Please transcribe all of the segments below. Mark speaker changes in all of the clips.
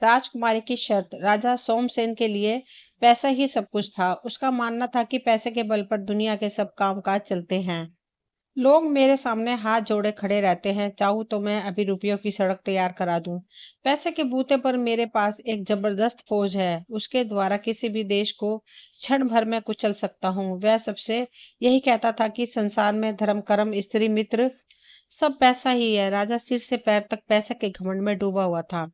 Speaker 1: राजकुमारी की शर्त। राजा सोमसेन के लिए पैसा ही सब कुछ था। उसका मानना था कि पैसे के बल पर दुनिया के सब कामकाज चलते हैं। लोग मेरे सामने हाथ जोड़े खड़े रहते हैं, चाहूं तो मैं अभी रुपयों की सड़क तैयार करा दूं। पैसे के बूते पर मेरे पास एक जबरदस्त फौज है, उसके द्वारा किसी भी देश को क्षण भर में कुचल सकता हूँ। वह सबसे यही कहता था कि संसार में धर्म कर्म स्त्री मित्र सब पैसा ही है। राजा सिर से पैर तक पैसे के घमंड में डूबा हुआ था,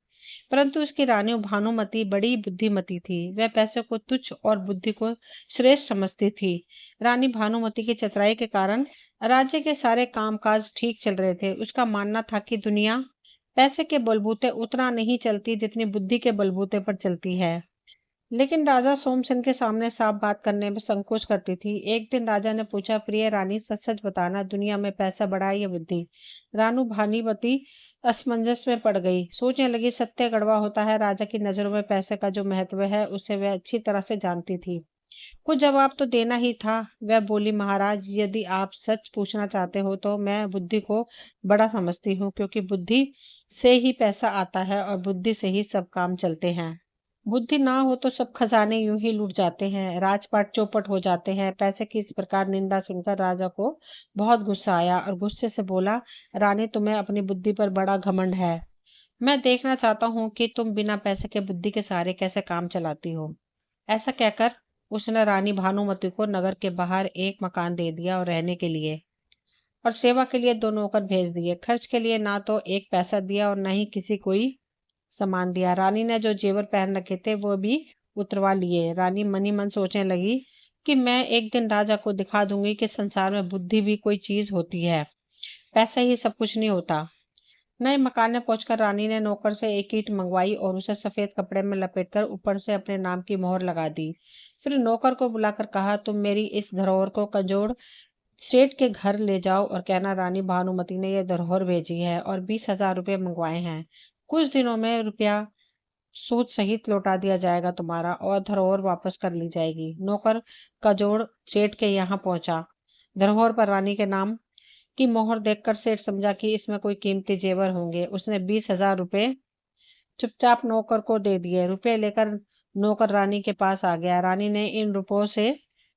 Speaker 1: परंतु उसकी रानी भानुमति बड़ी बुद्धिमती थी। वह पैसे को तुच्छ और बुद्धि को श्रेष्ठ समझती थी। रानी भानुमति की चतुराई के कारण राज्य के सारे कामकाज ठीक चल रहे थे। उसका मानना था कि दुनिया पैसे के बलबूते उतना नहीं चलती जितनी बुद्धि के बलबूते पर चलती है। लेकिन राजा सोमसेन के सामने साफ बात करने में संकोच करती थी। एक दिन राजा ने पूछा, प्रिय रानी, सच सच बताना, दुनिया में पैसा बड़ा है या बुद्धि? रानू भानुमति असमंजस में पड़ गई। सोचने लगी, सत्य कड़वा होता है। राजा की नजरों में पैसे का जो महत्व है उसे वह अच्छी तरह से जानती थी। कुछ जवाब तो देना ही था। वह बोली, महाराज, यदि आप सच पूछना चाहते हो तो मैं बुद्धि को बड़ा समझती हूँ, क्योंकि बुद्धि से ही पैसा आता है और बुद्धि से ही सब काम चलते हैं। बुद्धि ना हो तो सब खजाने यूं ही लूट जाते हैं, राजपाट चौपट हो जाते हैं। पैसे की इस प्रकार निंदा सुनकर राजा को बहुत गुस्सा आया और गुस्से से बोला, रानी, तुम्हें अपनी बुद्धि पर बड़ा घमंड है। मैं देखना चाहता हूँ कि तुम बिना पैसे के बुद्धि के सहारे कैसे काम चलाती हो। ऐसा कहकर उसने रानी भानुमति को नगर के बाहर एक मकान दे दिया और रहने के लिए, और सेवा के लिए 2 नौकर भेज दिए। खर्च के लिए ना तो एक पैसा दिया और न ही किसी कोई सामान दिया। रानी ने जो जेवर पहन रखे थे वो भी उतरवा लिए। रानी मनी मन सोचने लगी कि मैं एक दिन राजा को दिखा दूंगी कि संसार में बुद्धि भी कोई चीज होती है, पैसा ही सब कुछ नहीं होता। नए मकान में पहुंचकर रानी ने नौकर से एक ईंट मंगवाई और उसे सफेद कपड़े में लपेटकर ऊपर से अपने नाम की मोहर लगा दी। फिर नौकर को बुलाकर कहा, तुम मेरी इस धरोहर को कंजोड़ सेठ के घर ले जाओ और कहना, रानी भानुमति ने यह धरोहर भेजी है और 20,000 रुपये मंगवाए हैं। कुछ दिनों में रुपया सूद सहित लौटा दिया जाएगा तुम्हारा, और धरोहर वापस कर ली जाएगी। नौकर कजोड़ सेठ के यहाँ पहुंचा। धरोहर पर रानी के नाम की मोहर देखकर सेठ समझा कि इसमें कोई कीमती जेवर होंगे। उसने 20,000 रुपये चुपचाप नौकर को दे दिए। रुपये लेकर नौकर रानी के पास आ गया। रानी ने इन रुपयों से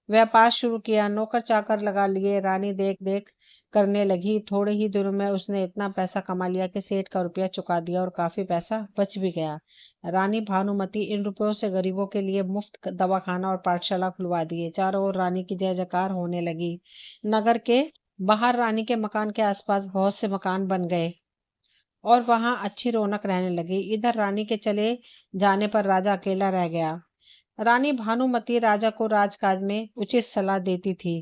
Speaker 1: व्यापार शुरू किया। नौकर चाकर लगा लिए। रानी देख देख करने लगी। थोड़े ही दिनों में उसने इतना पैसा कमा लिया कि सेठ का रुपया चुका दिया और काफी पैसा बच भी गया। रानी भानुमति इन रुपयों से गरीबों के लिए मुफ्त दवाखाना और पाठशाला खुलवा दिए। चारों ओर रानी की जय जयकार होने लगी। नगर के बाहर रानी के मकान के आसपास बहुत से मकान बन गए और वहां अच्छी रौनक रहने लगी। इधर रानी के चले जाने पर राजा अकेला रह गया। रानी भानुमति राजा को राजकाज में उचित सलाह देती थी।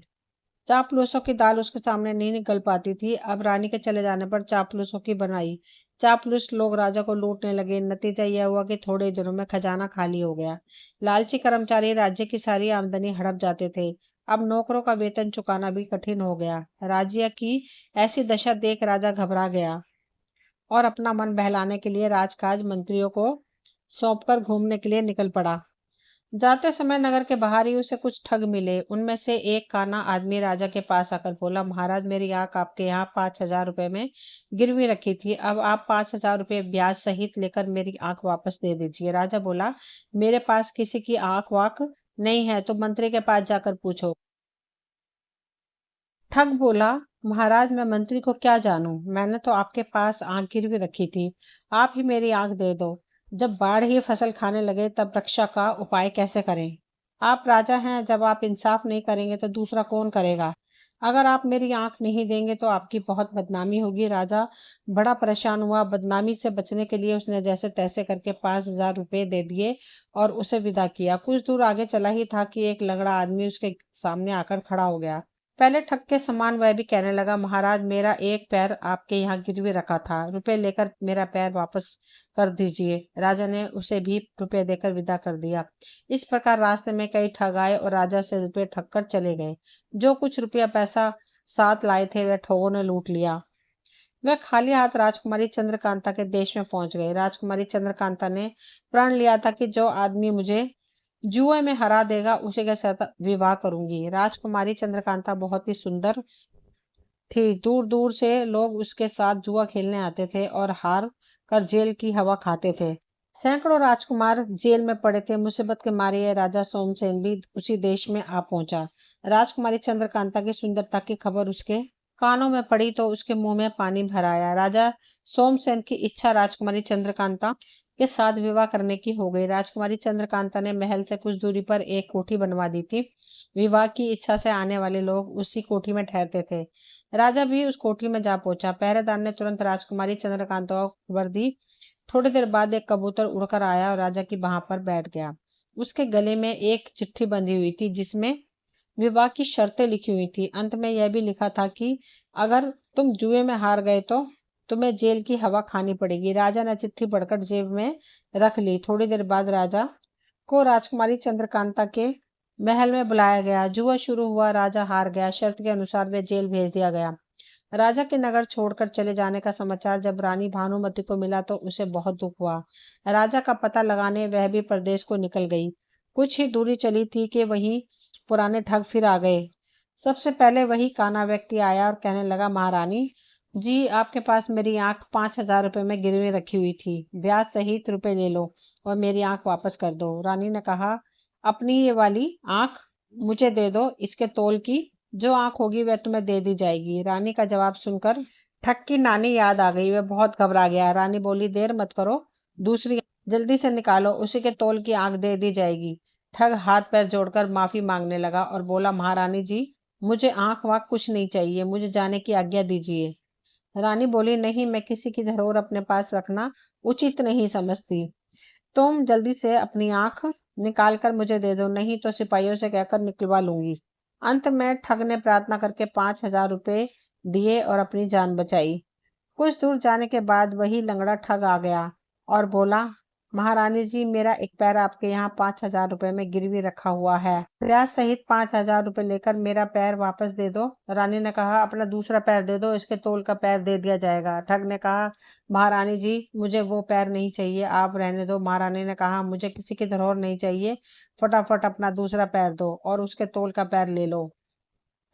Speaker 1: चापलूसों की दाल उसके सामने नहीं निकल पाती थी। अब रानी के चले जाने पर चापलूसों की बनाई। चापलूस लोग राजा को लूटने लगे। नतीजा यह हुआ कि थोड़े दिनों में खजाना खाली हो गया। लालची कर्मचारी राज्य की सारी आमदनी हड़प जाते थे। अब नौकरों का वेतन चुकाना भी कठिन हो गया। राज्य की ऐसी दशा देख राजा घबरा गया और अपना मन बहलाने के लिए राजकाज मंत्रियों को सौंपकर घूमने के लिए निकल पड़ा। जाते समय नगर के बाहर ही उसे कुछ ठग मिले। उनमें से एक काना आदमी राजा के पास आकर बोला, महाराज, मेरी आंख आपके यहाँ 5,000 रुपये में गिरवी रखी थी। अब आप 5,000 रुपये ब्याज सहित लेकर मेरी आंख वापस दे दीजिए। राजा बोला, मेरे पास किसी की आंख वाक नहीं है, तो मंत्री के पास जाकर पूछो। ठग बोला, महाराज, मैं मंत्री को क्या जानूं, मैंने तो आपके पास आंख गिरवी रखी थी। आप ही मेरी आंख दे दो। जब बाढ़ ही फसल खाने लगे तब रक्षा का उपाय कैसे करें? आप राजा हैं, जब आप इंसाफ नहीं करेंगे तो दूसरा कौन करेगा? अगर आप मेरी आंख नहीं देंगे तो आपकी बहुत बदनामी होगी। राजा बड़ा परेशान हुआ। बदनामी से बचने के लिए उसने जैसे तैसे करके 5,000 रुपये दे दिए और उसे विदा किया। कुछ दूर आगे चला ही था कि एक लंगड़ा आदमी उसके सामने आकर खड़ा हो गया। पहले ठग के समान वह भी कहने लगा, महाराज, मेरा एक पैर आपके यहाँ गिरवी रखा था, रुपए लेकर मेरा पैर वापस कर दीजिए। राजा ने उसे भी रुपए देकर विदा कर दिया। इस प्रकार रास्ते में कई ठग आए और राजा से रुपए ठग कर चले गए। जो कुछ रुपया पैसा साथ लाए थे वह ठगों ने लूट लिया। वह खाली हाथ राजकुमारी चंद्रकांता के देश में पहुंच गए। राजकुमारी चंद्रकांता ने प्रण लिया था कि जो आदमी मुझे जुए में हरा देगा उसी के साथ विवाह करूंगी। राजकुमारी चंद्रकांता बहुत ही सुंदर थी। दूर दूर से लोग उसके साथ जुआ खेलने आते थे और हार कर जेल की हवा खाते थे। सैकड़ों राजकुमार जेल में पड़े थे। मुसीबत के मारे यह राजा सोमसेन भी उसी देश में आ पहुंचा। राजकुमारी चंद्रकांता की सुंदरता की खबर उसके कानों में पड़ी तो उसके मुंह में पानी भर आया। राजा सोमसेन की इच्छा राजकुमारी चंद्रकांता के साथ विवाह करने की हो गई। राजकुमारी चंद्रकांता ने महल से कुछ दूरी पर एक कोठी बनवा दी थी। विवाह की इच्छा से आने वाले लोग उसी कोठी में ठहरते थे। राजा भी उस कोठी में जा पहुंचा। पहरेदार ने तुरंत राजकुमारी चंद्रकांता को खबर दी। थोड़ी देर बाद एक कबूतर उड़कर आया और राजा की बाह पर बैठ गया। उसके गले में एक चिट्ठी बंधी हुई थी जिसमें विवाह की शर्तें लिखी हुई थी। अंत में यह भी लिखा था कि अगर तुम जुए में हार गए तो तुम्हें जेल की हवा खानी पड़ेगी। राजा ने चिट्ठी पढ़कर जेब में रख ली। थोड़ी देर बाद राजा को राजकुमारी चंद्रकांता के महल में बुलाया गया। जुआ शुरू हुआ। राजा हार गया। शर्त के अनुसार वह जेल भेज दिया गया। राजा के नगर छोड़कर चले जाने का समाचार जब रानी भानुमति को मिला तो उसे बहुत दुख हुआ। राजा का पता लगाने वह भी प्रदेश को निकल गई। कुछ ही दूरी चली थी कि वहीं पुराने ठग फिर आ गए। सबसे पहले वही काना व्यक्ति आया और कहने लगा, महारानी जी, आपके पास मेरी आंख 5,000 रुपये में गिरवी रखी हुई थी। ब्याज सहित रुपए ले लो और मेरी आंख वापस कर दो। रानी ने कहा, अपनी ये वाली आंख मुझे दे दो, इसके तोल की जो आंख होगी वह तुम्हें दे दी जाएगी। रानी का जवाब सुनकर ठग की नानी याद आ गई। वह बहुत घबरा गया। रानी बोली, देर मत करो, दूसरी जल्दी से निकालो, उसी के तोल की आंख दे दी जाएगी। ठग हाथ पैर जोड़कर माफी मांगने लगा और बोला, महारानी जी, मुझे आंख वाँख कुछ नहीं चाहिए, मुझे जाने की आज्ञा दीजिए। रानी बोली, नहीं, मैं किसी की धरोहर अपने पास रखना उचित नहीं समझती। तुम जल्दी से अपनी आंख निकाल कर मुझे दे दो, नहीं तो सिपाहियों से कहकर निकलवा लूंगी। अंत में ठग ने प्रार्थना करके 5,000 रुपये दिए और अपनी जान बचाई। कुछ दूर जाने के बाद वही लंगड़ा ठग आ गया और बोला, महारानी जी, मेरा एक पैर आपके यहाँ 5,000 रुपये में गिरवी रखा हुआ है। ब्याज सहित 5,000 रुपये लेकर मेरा पैर वापस दे दो। रानी ने कहा, अपना दूसरा पैर दे दो, इसके तोल का पैर दे दिया जाएगा। ठग ने कहा, महारानी जी, मुझे वो पैर नहीं चाहिए, आप रहने दो। महारानी ने कहा, मुझे किसी की धरोहर नहीं चाहिए, फटाफट अपना दूसरा पैर दो और उसके तोल का पैर ले लो।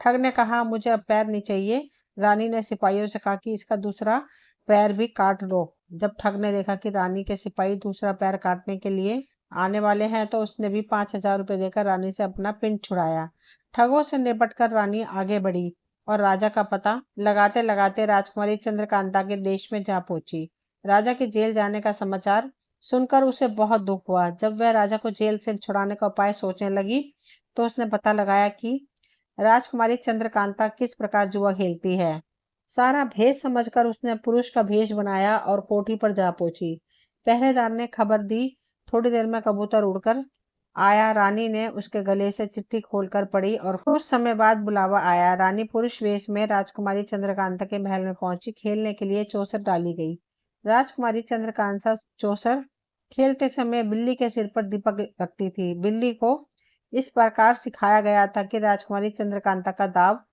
Speaker 1: ठग ने कहा, मुझे अब पैर नहीं चाहिए। रानी ने सिपाहियों से कहा कि इसका दूसरा पैर भी काट लो। जब ठग ने देखा कि रानी के सिपाही दूसरा पैर काटने के लिए आने वाले हैं तो उसने भी 5,000 रुपये देकर रानी से अपना पिंड छुड़ाया। ठगों से निपट कर रानी आगे बढ़ी और राजा का पता लगाते लगाते राजकुमारी चंद्रकांता के देश में जा पहुंची। राजा के जेल जाने का समाचार सुनकर उसे बहुत दुख हुआ। जब वह राजा को जेल से छुड़ाने का उपाय सोचने लगी तो उसने पता लगाया कि राजकुमारी चंद्रकांता किस प्रकार जुआ खेलती है। सारा भेद समझकर उसने पुरुष का भेष बनाया और कोठी पर जा पहुंची। पहरेदार ने खबर दी। थोड़ी देर में कबूतर उड़कर आया। रानी ने उसके गले से चिट्ठी खोलकर पढ़ी और कुछ समय बाद बुलावा आया। रानी पुरुष वेश में राजकुमारी चंद्रकांता के महल में पहुंची। खेलने के लिए चौसर डाली गई। राजकुमारी चंद्रकांता चौसर खेलते समय बिल्ली के सिर पर दीपक रखती थी। बिल्ली को इस प्रकार सिखाया गया था कि राजकुमारी चंद्रकांता का दाव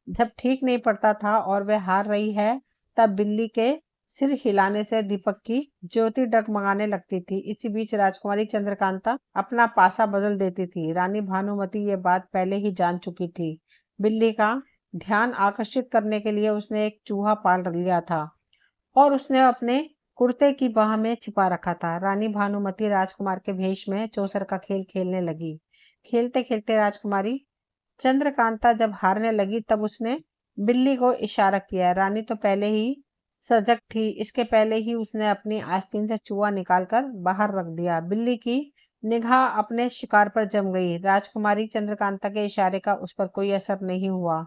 Speaker 1: जब ठीक नहीं पड़ता था और वह हार रही है, तब बिल्ली के सिर हिलाने से दीपक की ज्योति डगमगाने लगती थी। इसी बीच राजकुमारी चंद्रकांता अपना पासा बदल देती थी। रानी भानुमति ये बात पहले ही जान चुकी थी। बिल्ली का ध्यान आकर्षित करने के लिए उसने एक चूहा पाल लिया था और उसने अपने कुर्ते की बाह में छिपा रखा था। रानी भानुमति राजकुमार के भेष में चौसर का खेल खेलने लगी। खेलते खेलते राजकुमारी चंद्रकांता जब हारने लगी तब उसने बिल्ली को इशारा किया। रानी तो पहले ही सजग थी। इसके पहले ही उसने अपनी आस्तीन से चूहा निकालकर बाहर रख दिया। बिल्ली की निगाह अपने शिकार पर जम गई। राजकुमारी चंद्रकांता के इशारे का उस पर कोई असर नहीं हुआ।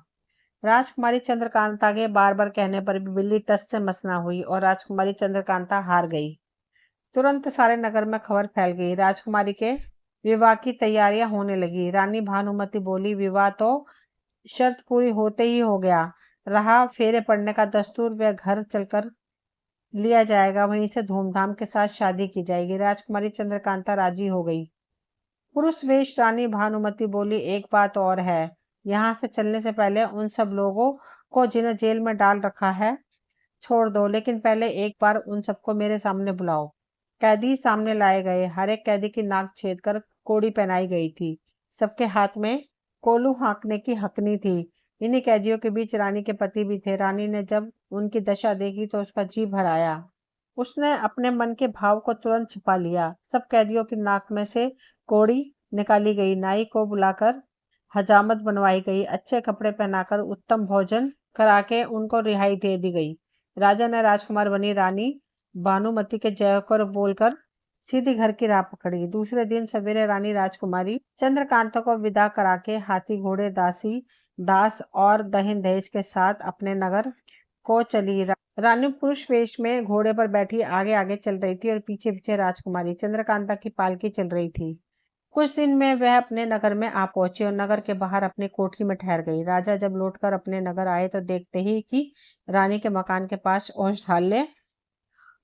Speaker 1: राजकुमारी चंद्रकांता के बार बार कहने पर भी बिल्ली टस से मस न हुई और राजकुमारी चंद्रकांता हार गई। तुरंत सारे नगर में खबर फैल गई। राजकुमारी के विवाह की तैयारियां होने लगी। रानी भानुमति बोली, विवाह तो शर्त पूरी होते ही हो गया। रहा फेरे पड़ने का दस्तूर, वह घर चलकर लिया जाएगा, वहीं से धूमधाम के साथ शादी की जाएगी। राजकुमारी चंद्रकांता राजी हो गई। पुरुष वेश रानी भानुमति बोली, एक बात और है, यहाँ से चलने से पहले उन सब लोगों को जिन्हें जेल में डाल रखा है छोड़ दो, लेकिन पहले एक बार उन सबको मेरे सामने बुलाओ। कैदी सामने लाए गए। हर एक कैदी की नाक छेद कर कोड़ी पहनाई गई थी। सबके हाथ में कोलू हाँकने की हकनी थी। इन्हीं कैदियों के बीच रानी के पति भी थे। रानी ने जब उनकी दशा देखी तो उसका जी भर आया। उसने अपने मन के भाव को तुरंत छिपा लिया। सब कैदियों की नाक में से कौड़ी निकाली गई, नाई को बुलाकर हजामत बनवाई गई, अच्छे कपड़े पहनाकर उत्तम भोजन करा के उनको रिहाई दे दी गई। राजा ने राजकुमार बनी रानी भानुमति के जयकर बोलकर सीधी घर की राह पकड़ी। दूसरे दिन सवेरे रानी राजकुमारी चंद्रकांता को विदा करा के हाथी घोड़े दासी दास और दहिन दहेज के साथ अपने नगर को चली। रानी पुरुष वेश में घोड़े पर बैठी आगे आगे चल रही थी और पीछे पीछे राजकुमारी। चंद्रकांता की पालकी चल रही थी। कुछ दिन में वह अपने नगर में आ पहुंची और नगर के बाहर अपनी कोठरी में ठहर गई। राजा जब लौटकर अपने नगर आए तो देखते ही कि रानी के मकान के पास औषधालय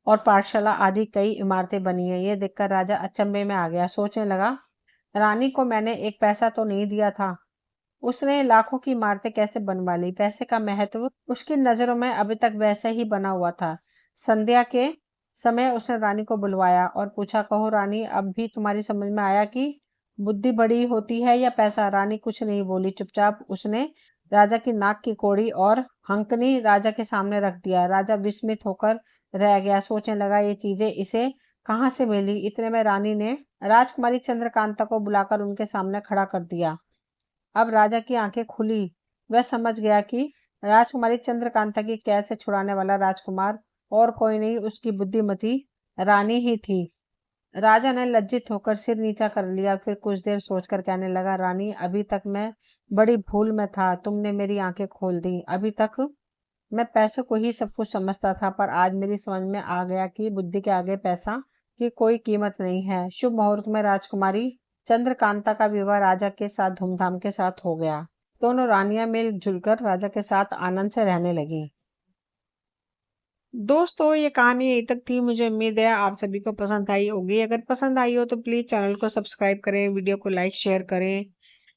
Speaker 1: और पाठशाला आदि कई इमारतें बनी है। ये देखकर राजा अचंभे में आ गया। सोचने लगा, रानी को मैंने एक पैसा तो नहीं दिया था, उसने लाखों की इमारतें कैसे बनवा ली। पैसे का महत्व उसकी नजरों में अभी तक वैसे ही बना हुआ था। संध्या के समय उसने रानी को बुलवाया और पूछा, कहो रानी, अब भी तुम्हारी समझ में आया कि बुद्धि बड़ी होती है या पैसा। रानी कुछ नहीं बोली, चुपचाप उसने राजा की नाक की कौड़ी और हंकनी राजा के सामने रख दिया। राजा विस्मित होकर रह गया। सोचने लगा, ये चीजें इसे कहाँ से मिली। इतने में रानी ने राजकुमारी चंद्रकांता को बुलाकर उनके सामने खड़ा कर दिया। अब राजा की आंखें खुली। वह समझ गया कि राजकुमारी चंद्रकांता की कैद से छुड़ाने वाला राजकुमार और कोई नहीं, उसकी बुद्धिमती रानी ही थी। राजा ने लज्जित होकर सिर नीचा कर लिया। फिर कुछ देर सोचकर कहने लगा, रानी, अभी तक मैं बड़ी भूल में था, तुमने मेरी आंखें खोल दी। अभी तक मैं पैसों को ही सब कुछ समझता था, पर आज मेरी समझ में आ गया कि बुद्धि के आगे पैसा की कोई कीमत नहीं है। शुभ मुहूर्त में राजकुमारी चंद्रकांता का विवाह राजा के साथ धूमधाम के साथ हो गया। दोनों रानियां मिलजुल कर राजा के साथ आनंद से रहने लगी। दोस्तों, ये कहानी यहीं तक थी। मुझे उम्मीद है आप सभी को पसंद आई होगी। अगर पसंद आई हो तो प्लीज चैनल को सब्सक्राइब करें, वीडियो को लाइक शेयर करें।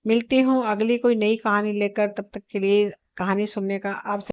Speaker 1: मिलती हूँ अगली कोई नई कहानी लेकर, तब तक के लिए कहानी सुनने का आप